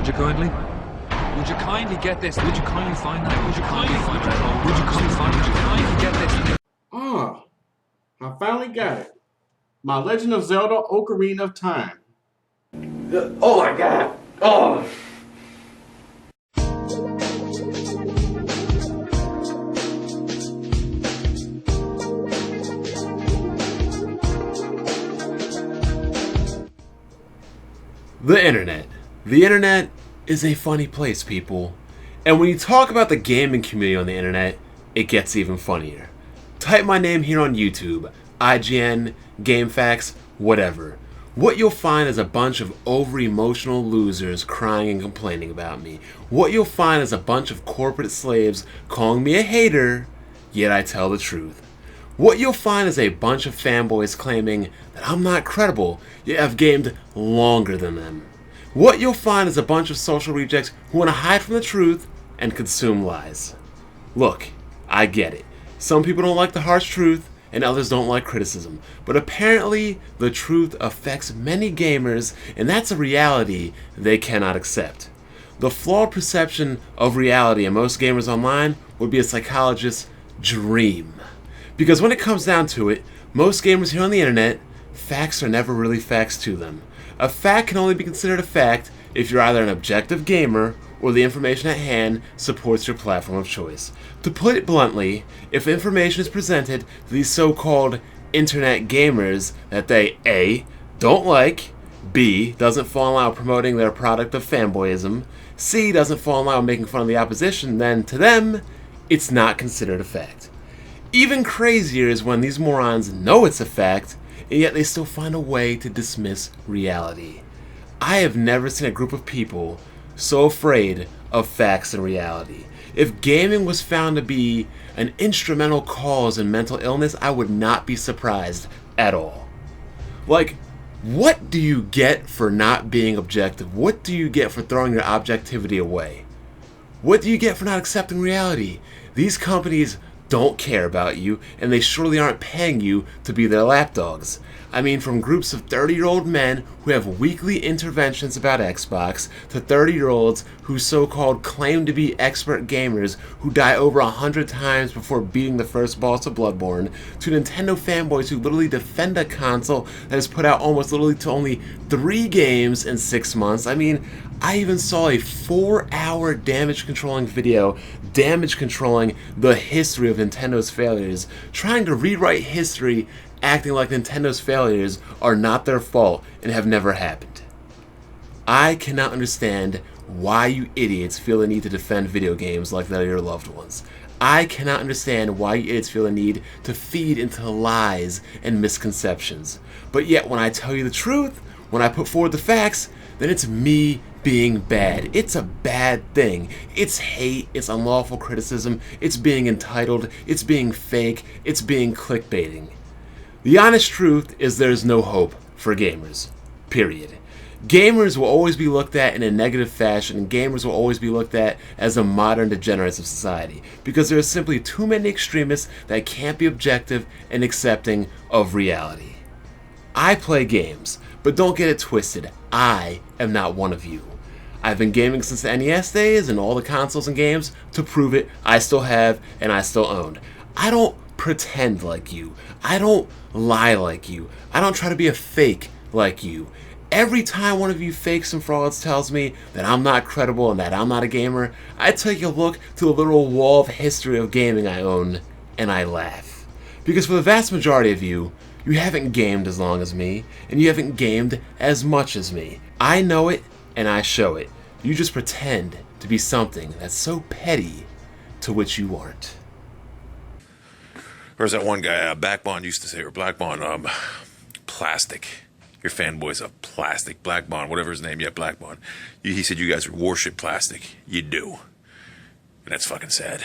Would you kindly? Would you kindly get this? Would you kindly find that? Would you kindly find that? Would you kindly find it? Would you kindly get this? Ah, I finally got it. My Legend of Zelda Ocarina of Time. Oh my god! Oh! The internet. The internet is a funny place, people. And when you talk about the gaming community on the internet, it gets even funnier. Type my name here on YouTube, IGN, GameFAQs, whatever. What you'll find is a bunch of over-emotional losers crying and complaining about me. What you'll find is a bunch of corporate slaves calling me a hater, yet I tell the truth. What you'll find is a bunch of fanboys claiming that I'm not credible, yet I've gamed longer than them. What you'll find is a bunch of social rejects who want to hide from the truth and consume lies. Look, I get it. Some people don't like the harsh truth, and others don't like criticism. But apparently, the truth affects many gamers, and that's a reality they cannot accept. The flawed perception of reality in most gamers online would be a psychologist's dream. Because when it comes down to it, most gamers here on the internet, facts are never really facts to them. A fact can only be considered a fact if you're either an objective gamer or the information at hand supports your platform of choice. To put it bluntly, if information is presented to these so-called internet gamers that they A. don't like, B. doesn't fall in line with promoting their product of fanboyism, C. doesn't fall in line with making fun of the opposition, then to them, it's not considered a fact. Even crazier is when these morons know it's a fact, and yet they still find a way to dismiss reality. I have never seen a group of people so afraid of facts and reality. If gaming was found to be an instrumental cause in mental illness, I would not be surprised at all. Like, what do you get for not being objective? What do you get for throwing your objectivity away? What do you get for not accepting reality? These companies don't care about you, and they surely aren't paying you to be their lapdogs. I mean, from groups of 30-year-old men who have weekly interventions about Xbox, to 30-year-olds who so-called claim to be expert gamers who die over 100 times before beating the first boss of Bloodborne, to Nintendo fanboys who literally defend a console that has put out almost literally to only 3 games in 6 months. I mean, I even saw a 4-hour damage controlling video damage controlling the history of Nintendo's failures, trying to rewrite history, acting like Nintendo's failures are not their fault and have never happened. I cannot understand why you idiots feel the need to defend video games like they're your loved ones. I cannot understand why you idiots feel the need to feed into lies and misconceptions. But yet when I tell you the truth, when I put forward the facts, then it's me being bad. It's a bad thing. It's hate, it's unlawful criticism, it's being entitled, it's being fake, it's being clickbaiting. The honest truth is there's no hope for gamers. Period. Gamers will always be looked at in a negative fashion, and gamers will always be looked at as the modern degenerates of society, because there are simply too many extremists that can't be objective and accepting of reality. I play games, but don't get it twisted. I am not one of you. I've been gaming since the NES days and all the consoles and games. To prove it, I still have and I still own. I don't pretend like you. I don't lie like you. I don't try to be a fake like you. Every time one of you fakes and frauds tells me that I'm not credible and that I'm not a gamer, I take a look to the literal wall of history of gaming I own and I laugh. Because for the vast majority of you, you haven't gamed as long as me, and you haven't gamed as much as me. I know it, and I show it. You just pretend to be something that's so petty to which you aren't. Where's that one guy, Backbond used to say, or Blackbond, plastic. Your fanboys of plastic. Blackbond, whatever his name, yeah, Blackbond. He said you guys worship plastic. You do. And that's fucking sad.